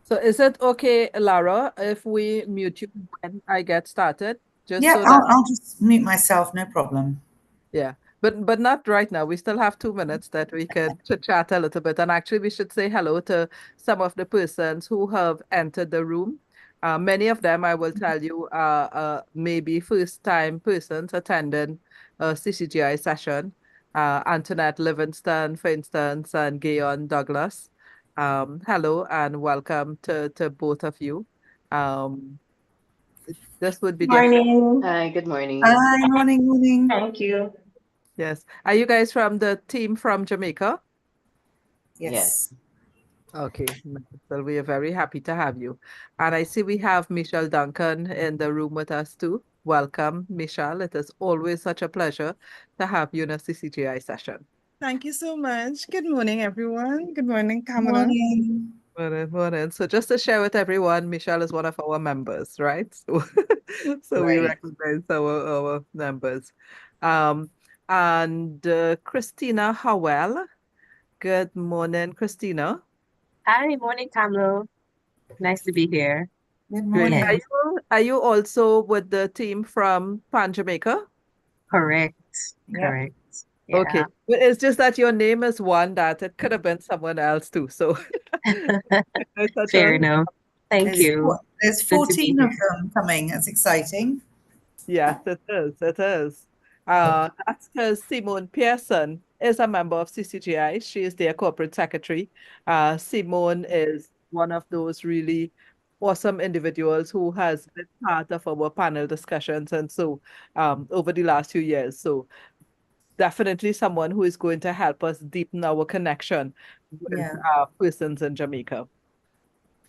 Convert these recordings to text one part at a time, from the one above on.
So is it okay, Lara, if we mute you when I get started? Just Yeah, so that, I'll just mute myself, no problem. yeah. But not right now. We still have 2 minutes that we could chit chat a little bit. And actually, we should say hello to some of the persons who have entered the room. Many of them, I will tell you, are maybe first-time persons attending a CCGI session. Antoinette Livingston, for instance, and Gayon Douglas. Hello and welcome to both of you. Um, this would be their first. Morning. Hi, good morning. Hi, morning, morning. Thank you. Yes. Are you guys from the team from Jamaica? Yes. Yes. Okay, well, we are very happy to have you. And I see we have Michelle Duncan in the room with us too. Welcome, Michelle. It is always such a pleasure to have you in a CCGI session. Thank you so much. Good morning, everyone. Good morning, Kamala. Morning. Morning, morning. So just to share with everyone, Michelle is one of our members, right? So, so we Great. recognize our members. Um, and Christina Howell. Good morning, Christina. Hi, morning, Kamlo. Nice to be here. Good Great. Yes, morning. Are you also with the team from Pan Jamaica? correct. Yep. Correct. Okay. Yeah. But it's just that your name is one that it could have been someone else too. So it's such Fair a enough. Thank you. There's Good to be 14 of here. them coming. That's exciting. yes, it is. It is. That's because Simone Pearson is a member of CCGI. She is their corporate secretary. Simone is one of those really awesome individuals who has been part of our panel discussions and so over the last few years. So definitely someone who is going to help us deepen our connection with Yeah, persons in Jamaica.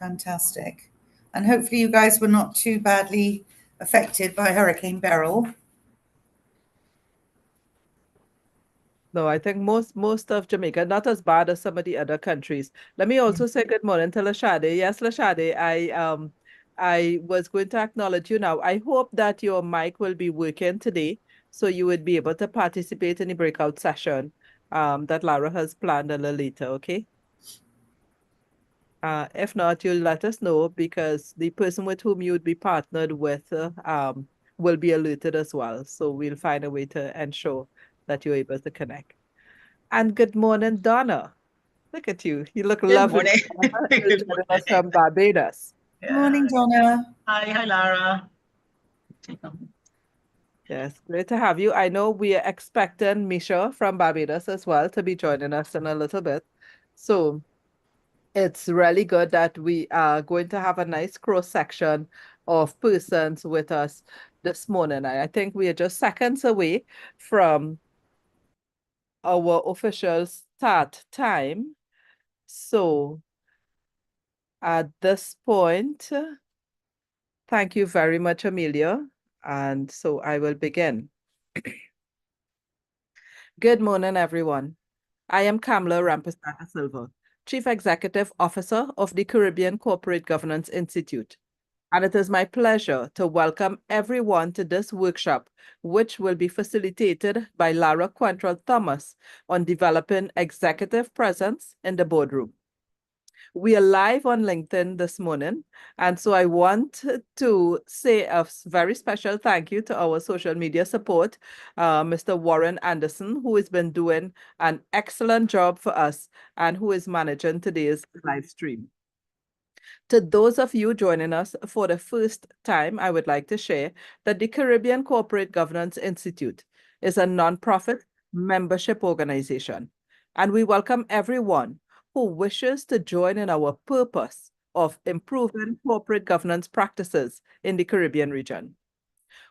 fantastic. And hopefully you guys were not too badly affected by Hurricane Beryl. No, I think most of Jamaica, not as bad as some of the other countries. Let me also say good morning to Lashade. Yes, Lashade, I was going to acknowledge you now. I hope that your mic will be working today, so you would be able to participate in the breakout session that Lara has planned a little later, okay? If not, you'll let us know because the person with whom you would be partnered with will be alerted as well. So we'll find a way to ensure that you're able to connect. And good morning, Donna. Look at you. You look Good lovely. morning. Donna is Good joining us morning. from Barbados. Yeah. Morning, Donna. Hi, Lara. Yes, great to have you. I know we are expecting Misha from Barbados as well to be joining us in a little bit. So it's really good that we are going to have a nice cross section of persons with us this morning. I think we are just seconds away from our official start time. So at this point, thank you very much, Amelia. And so I will begin. Good morning, everyone. I am Kamla Rampesaca Silva, Chief Executive Officer of the Caribbean Corporate Governance Institute. And it is my pleasure to welcome everyone to this workshop, which will be facilitated by Lara Quentrall-Thomas on developing executive presence in the boardroom. We are live on LinkedIn this morning, and so I want to say a very special thank you to our social media support, Mr. Warren Anderson, who has been doing an excellent job for us and who is managing today's live stream. To those of you joining us for the first time, I would like to share that the Caribbean Corporate Governance Institute is a nonprofit membership organization, and we welcome everyone who wishes to join in our purpose of improving corporate governance practices in the Caribbean region.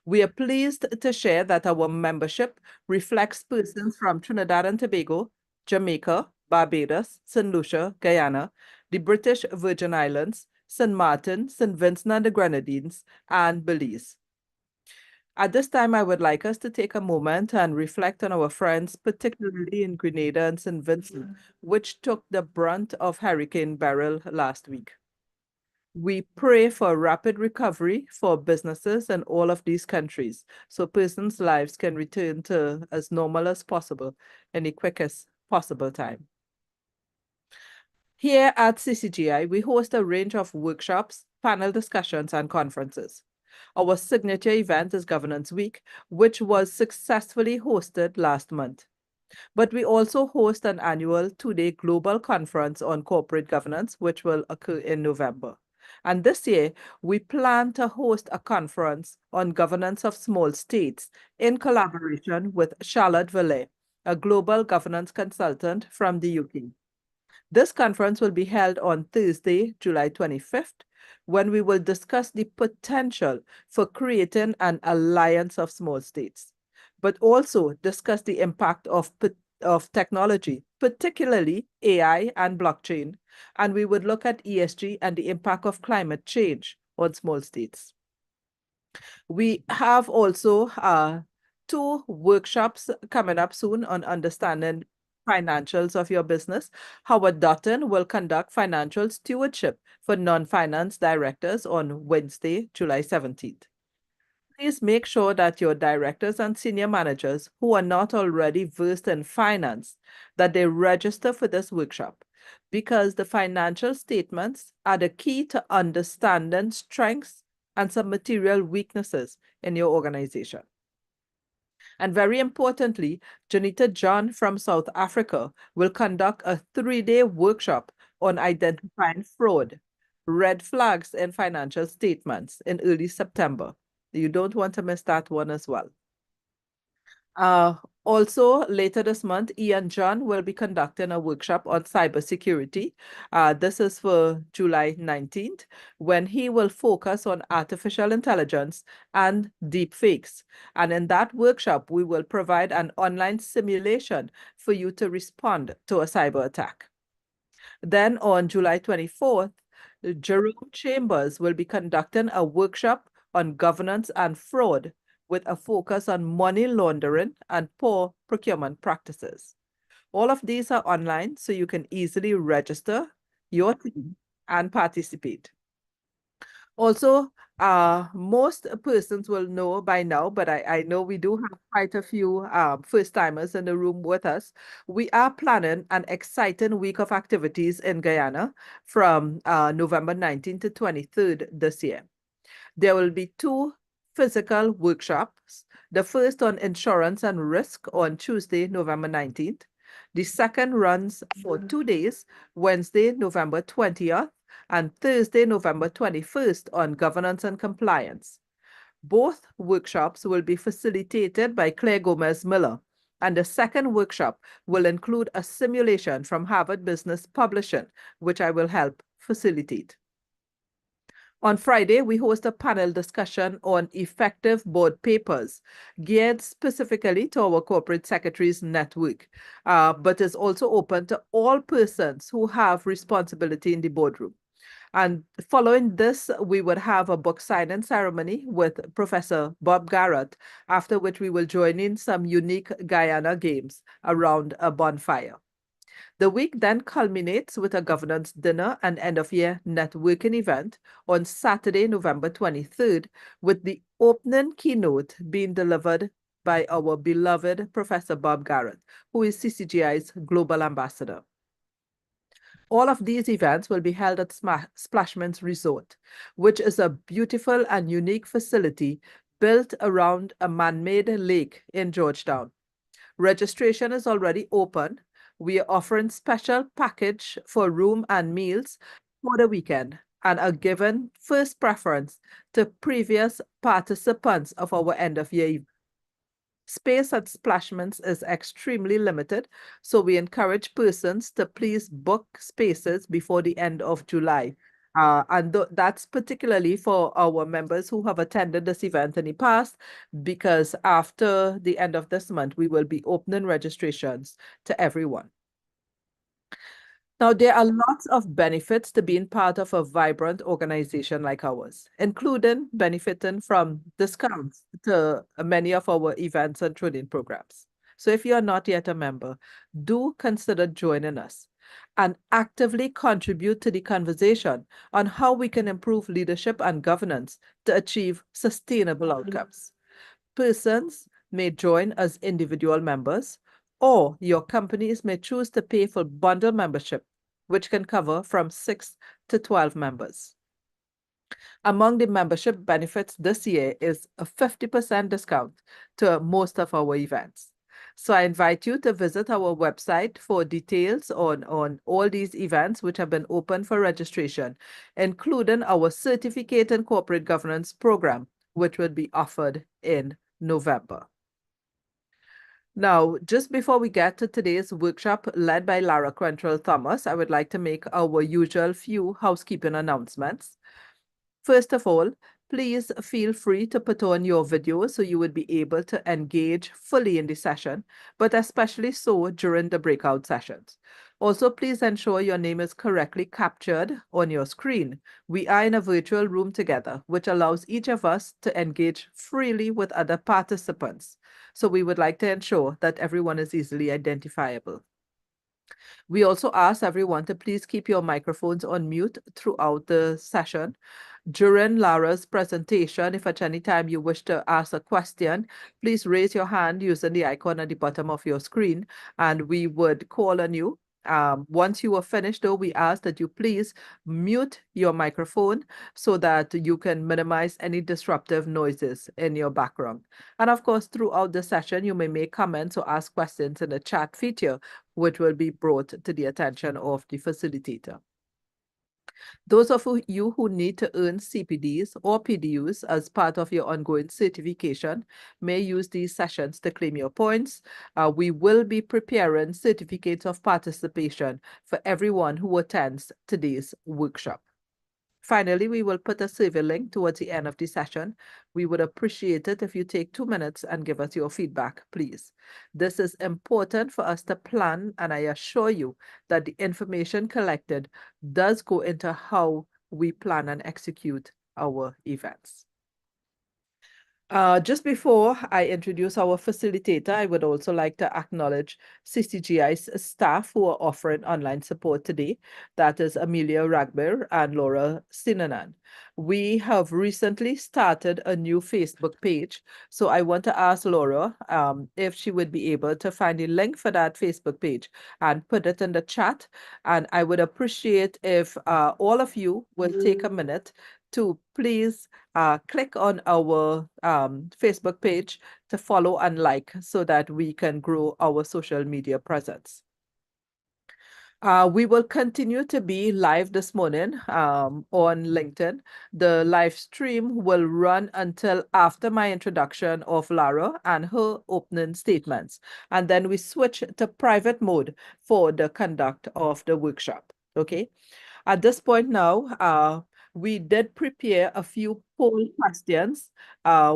We are pleased to share that our membership reflects persons from Trinidad and Tobago, Jamaica, Barbados, St. Lucia, Guyana, the British Virgin Islands, St. Martin, St. Vincent and the Grenadines, and Belize. At this time, I would like us to take a moment and reflect on our friends, particularly in Grenada and St. Vincent, which took the brunt of Hurricane Beryl last week. We pray for rapid recovery for businesses in all of these countries so persons' lives can return to as normal as possible in the quickest possible time. Here at CCGI, we host a range of workshops, panel discussions, and conferences. Our signature event is Governance Week, which was successfully hosted last month. But we also host an annual two-day global conference on corporate governance, which will occur in November. And this year, we plan to host a conference on governance of small states in collaboration with Charlotte Vallet, a global governance consultant from the UK. This conference will be held on Thursday, July 25th, when we will discuss the potential for creating an alliance of small states, but also discuss the impact of technology, particularly AI and blockchain. And we would look at ESG and the impact of climate change on small states. We have also two workshops coming up soon on understanding financials of your business. Howard Dutton will conduct financial stewardship for non-finance directors on Wednesday, July 17th. Please make sure that your directors and senior managers who are not already versed in finance, that they register for this workshop, because the financial statements are the key to understanding strengths and some material weaknesses in your organization. And very importantly, Janita John from South Africa will conduct a 3-day workshop on identifying fraud, red flags in financial statements in early September. You don't want to miss that one as well. Also, later this month, Ian John will be conducting a workshop on cybersecurity. This is for July 19th, when he will focus on artificial intelligence and deepfakes. And in that workshop, we will provide an online simulation for you to respond to a cyber attack. Then on July 24th, Jerome Chambers will be conducting a workshop on governance and fraud, with a focus on money laundering and poor procurement practices. All of these are online, so you can easily register your team and participate. Also, most persons will know by now, but I know we do have quite a few first-timers in the room with us. We are planning an exciting week of activities in Guyana from November 19th to 23rd this year. There will be 2 physical workshops. The first on insurance and risk on Tuesday, November 19th. The second runs for 2 days, Wednesday, November 20th, and Thursday, November 21st on governance and compliance. Both workshops will be facilitated by Claire Gomez Miller, and the second workshop will include a simulation from Harvard Business Publishing, which I will help facilitate. On Friday, we host a panel discussion on effective board papers, geared specifically to our corporate secretaries network, but is also open to all persons who have responsibility in the boardroom. And following this, we would have a book signing ceremony with Professor Bob Garrett, after which we will join in some unique Guyana games around a bonfire. The week then culminates with a governance dinner and end-of-year networking event on Saturday, November 23rd, with the opening keynote being delivered by our beloved Professor Bob Garrett, who is CCGI's Global Ambassador. All of these events will be held at Splashman's Resort, which is a beautiful and unique facility built around a man-made lake in Georgetown. Registration is already open. We are offering special package for room and meals for the weekend and are given first preference to previous participants of our end-of-year event. Space at Splashman's is extremely limited, so we encourage persons to please book spaces before the end of July. And that's particularly for our members who have attended this event in the past, because after the end of this month, we will be opening registrations to everyone. Now, there are lots of benefits to being part of a vibrant organization like ours, including benefiting from discounts to many of our events and training programs. So if you are not yet a member, do consider joining us and actively contribute to the conversation on how we can improve leadership and governance to achieve sustainable outcomes. Persons may join as individual members, or your companies may choose to pay for bundle membership which can cover from 6 to 12 members. Among the membership benefits this year is a 50% discount to most of our events. So I invite you to visit our website for details on all these events which have been open for registration, including our Certificate in Corporate Governance program, which will be offered in November. Now, just before we get to today's workshop led by Lara Quentrall-Thomas, I would like to make our usual few housekeeping announcements. First of all, please feel free to put on your video so you would be able to engage fully in the session, but especially so during the breakout sessions. Also, please ensure your name is correctly captured on your screen. We are in a virtual room together, which allows each of us to engage freely with other participants. So we would like to ensure that everyone is easily identifiable. We also ask everyone to please keep your microphones on mute throughout the session. During Lara's presentation, if at any time you wish to ask a question, please raise your hand using the icon at the bottom of your screen, and we would call on you. Once you are finished, though, we ask that you please mute your microphone so that you can minimize any disruptive noises in your background. And of course, throughout the session, you may make comments or ask questions in the chat feature, which will be brought to the attention of the facilitator. Those of you who need to earn CPDs or PDUs as part of your ongoing certification may use these sessions to claim your points. We will be preparing certificates of participation for everyone who attends today's workshop. Finally, we will put a survey link towards the end of the session. We would appreciate it if you take 2 minutes and give us your feedback, please. This is important for us to plan, and I assure you that the information collected does go into how we plan and execute our events. Just before I introduce our facilitator, I would also like to acknowledge CCGI's staff who are offering online support today. That is Amelia Ragbir and Laura Sinanan. We have recently started a new Facebook page, so I want to ask Laura if she would be able to find the link for that Facebook page and put it in the chat. And I would appreciate if all of you will take a minute to please click on our Facebook page to follow and like so that we can grow our social media presence. We will continue to be live this morning on LinkedIn. The live stream will run until after my introduction of Lara and her opening statements. And then we switch to private mode for the conduct of the workshop. Okay. At this point now, we did prepare a few poll questions,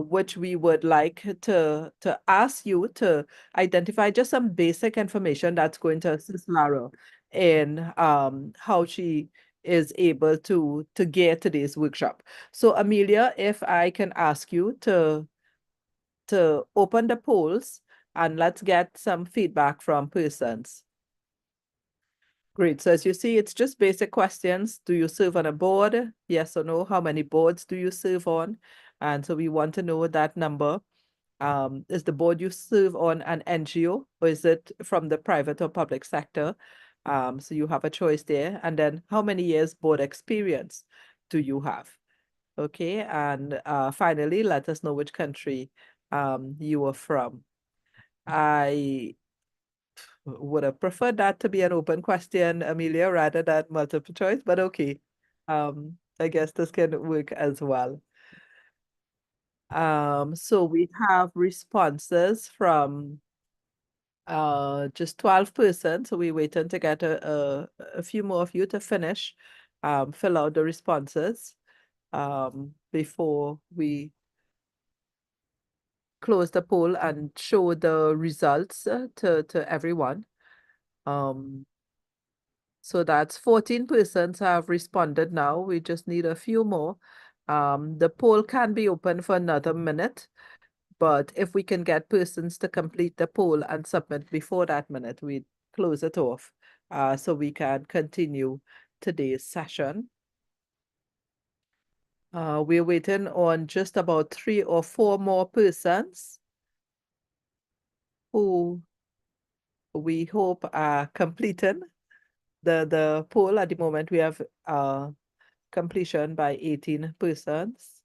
which we would like to ask you to identify just some basic information that's going to assist Lara in how she is able to get today's workshop. So Amelia, if I can ask you to open the polls and let's get some feedback from persons. Great. So as you see, it's just basic questions. Do you serve on a board? Yes or no? How many boards do you serve on? And so we want to know that number. Is the board you serve on an NGO or is it from the private or public sector? So you have a choice there. And then how many years board experience do you have? Okay. And finally, let us know which country you are from. I would have preferred that to be an open question, Amelia, rather than multiple choice, but okay. I guess this can work as well. So we have responses from just 12 persons. So we're waiting to get a few more of you to finish, fill out the responses before we close the poll and show the results to everyone. So that's 14 persons have responded now. We just need a few more. The poll can be open for another minute, but if we can get persons to complete the poll and submit before that minute, we close it off so we can continue today's session. We're waiting on just about 3 or 4 more persons who we hope are completing the poll at the moment, we have completion by 18 persons.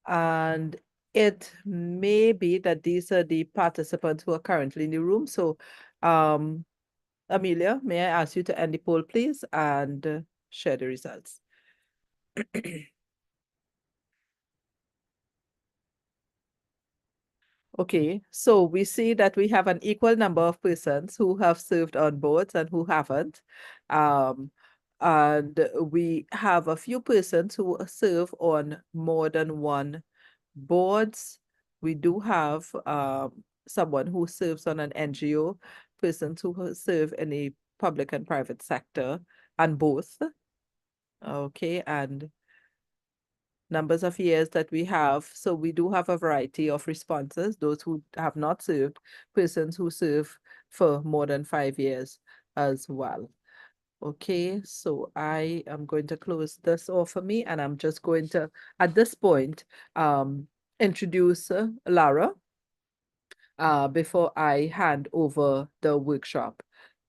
And it may be that these are the participants who are currently in the room. So, Amelia, may I ask you to end the poll, please, and share the results. Okay, so we see that we have an equal number of persons who have served on boards and who haven't. And we have a few persons who serve on more than one boards. We do have someone who serves on an NGO, persons who serve in the public and private sector, and both. Okay, and numbers of years that we have. So we do have a variety of responses, those who have not served, persons who serve for more than 5 years as well. Okay, so I am going to close this off for me, and I'm just going to, at this point, introduce Lara before I hand over the workshop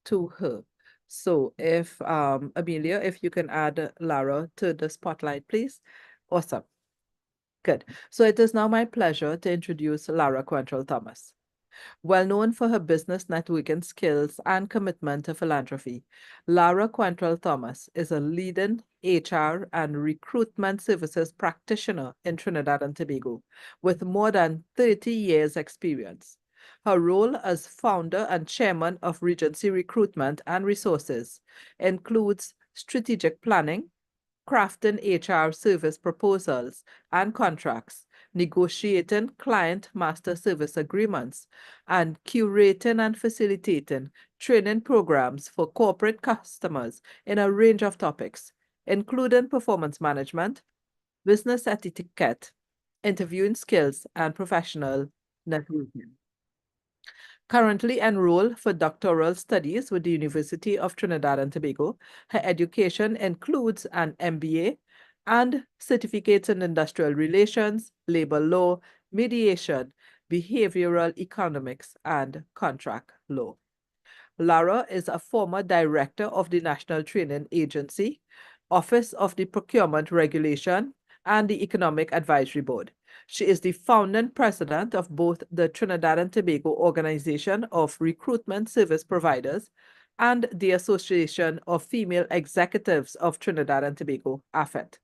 to her. So if Amelia, if you can add Lara to the spotlight, please. Awesome. Good. So it is now my pleasure to introduce Lara Quentrall-Thomas. Well known for her business networking skills and commitment to philanthropy, Lara Quentrall-Thomas is a leading HR and recruitment services practitioner in Trinidad and Tobago with more than 30 years experience. Her role as founder and chairman of Regency Recruitment and Resources includes strategic planning, crafting HR service proposals and contracts, negotiating client master service agreements, and curating and facilitating training programs for corporate customers in a range of topics, including performance management, business etiquette, interviewing skills, and professional networking. Currently enrolled for doctoral studies with the University of Trinidad and Tobago, her education includes an MBA and certificates in industrial relations, labor law, mediation, behavioral economics, and contract law. Lara is a former director of the National Training Agency, Office of the Procurement Regulation, and the Economic Advisory Board. She is the founding president of both the Trinidad and Tobago Organization of Recruitment Service Providers and the Association of Female Executives of Trinidad and Tobago, AFET.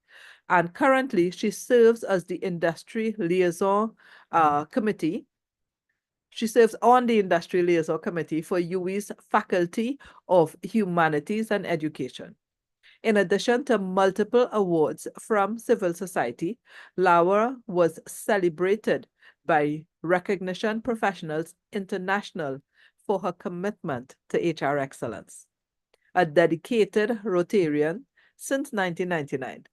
And currently, she serves as the Industry Liaison Committee. She serves on the Industry Liaison Committee for UWI's Faculty of Humanities and Education. In addition to multiple awards from civil society, Lara was celebrated by Recognition Professionals International for her commitment to HR excellence. A dedicated Rotarian since 1999,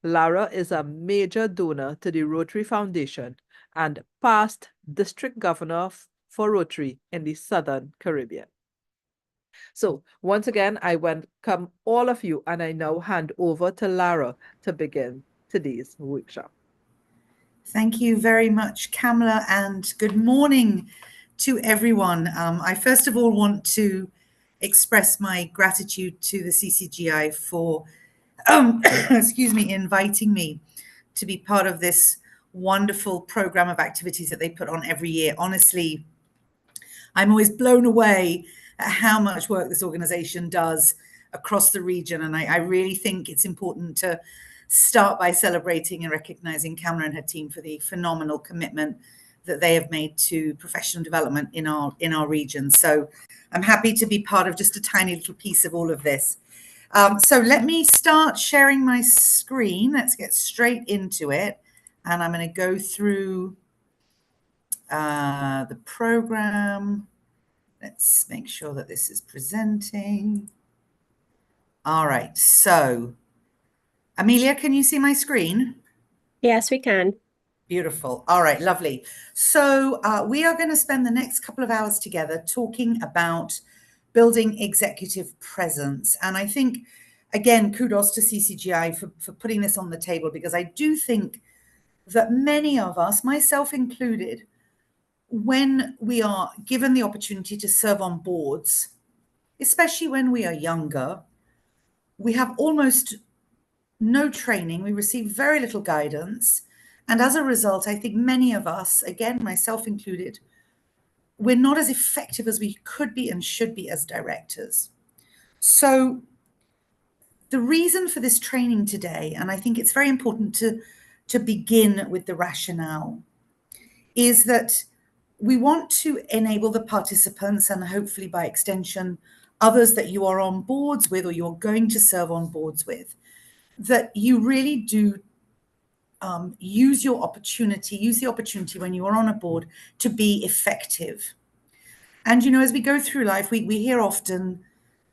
Lara is a major donor to the Rotary Foundation and past district governor for Rotary in the Southern Caribbean. So once again, I welcome all of you, and I now hand over to Lara to begin today's workshop. Thank you very much, Kamla, and good morning to everyone. I first of all want to express my gratitude to the CCGI for, excuse me, inviting me to be part of this wonderful program of activities that they put on every year. Honestly, I'm always blown away at how much work this organization does across the region. And I really think it's important to start by celebrating and recognizing Kamla and her team for the phenomenal commitment that they have made to professional development in our region. So I'm happy to be part of just a tiny little piece of all of this. So let me start sharing my screen. Let's get straight into it. And I'm going to go through the program. Let's make sure that this is presenting. All right, so Amelia, can you see my screen? Yes, we can. Beautiful. All right, lovely. So we are going to spend the next couple of hours together talking about building executive presence. And I think, again, kudos to CCGI for putting this on the table, because I do think that many of us, myself included, when we are given the opportunity to serve on boards, especially when we are younger, we have almost no training, we receive very little guidance. And as a result, I think many of us, again, myself included, we're not as effective as we could be and should be as directors. So the reason for this training today, and I think it's very important to begin with the rationale, is that we want to enable the participants, and hopefully by extension, others that you are on boards with or you're going to serve on boards with, that you really do use the opportunity when you are on a board to be effective. And, as we go through life, we hear often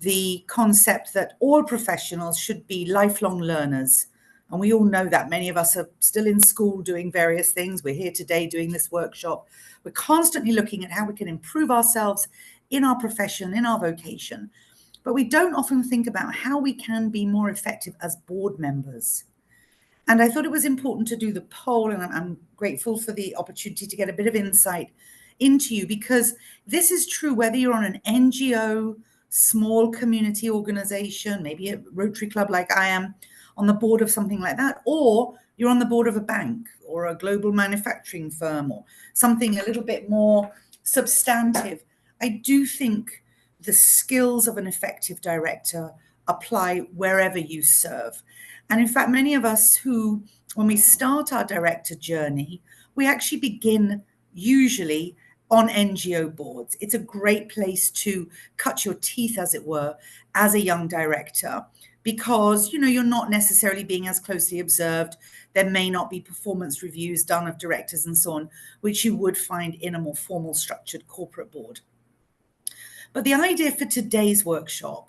the concept that all professionals should be lifelong learners. And we all know that. Many of us are still in school doing various things. We're here today doing this workshop. We're constantly looking at how we can improve ourselves in our profession, in our vocation. But we don't often think about how we can be more effective as board members. And I thought it was important to do the poll, and I'm grateful for the opportunity to get a bit of insight into you, because this is true whether you're on an NGO, small community organization, maybe a Rotary Club like I am, on the board of something like that, or you're on the board of a bank or a global manufacturing firm or something a little bit more substantive. I do think the skills of an effective director apply wherever you serve. And in fact, many of us who, when we start our director journey, we actually begin usually on NGO boards. It's a great place to cut your teeth, as it were, as a young director, because, you're not necessarily being as closely observed. There may not be performance reviews done of directors and so on, which you would find in a more formal structured corporate board. But the idea for today's workshop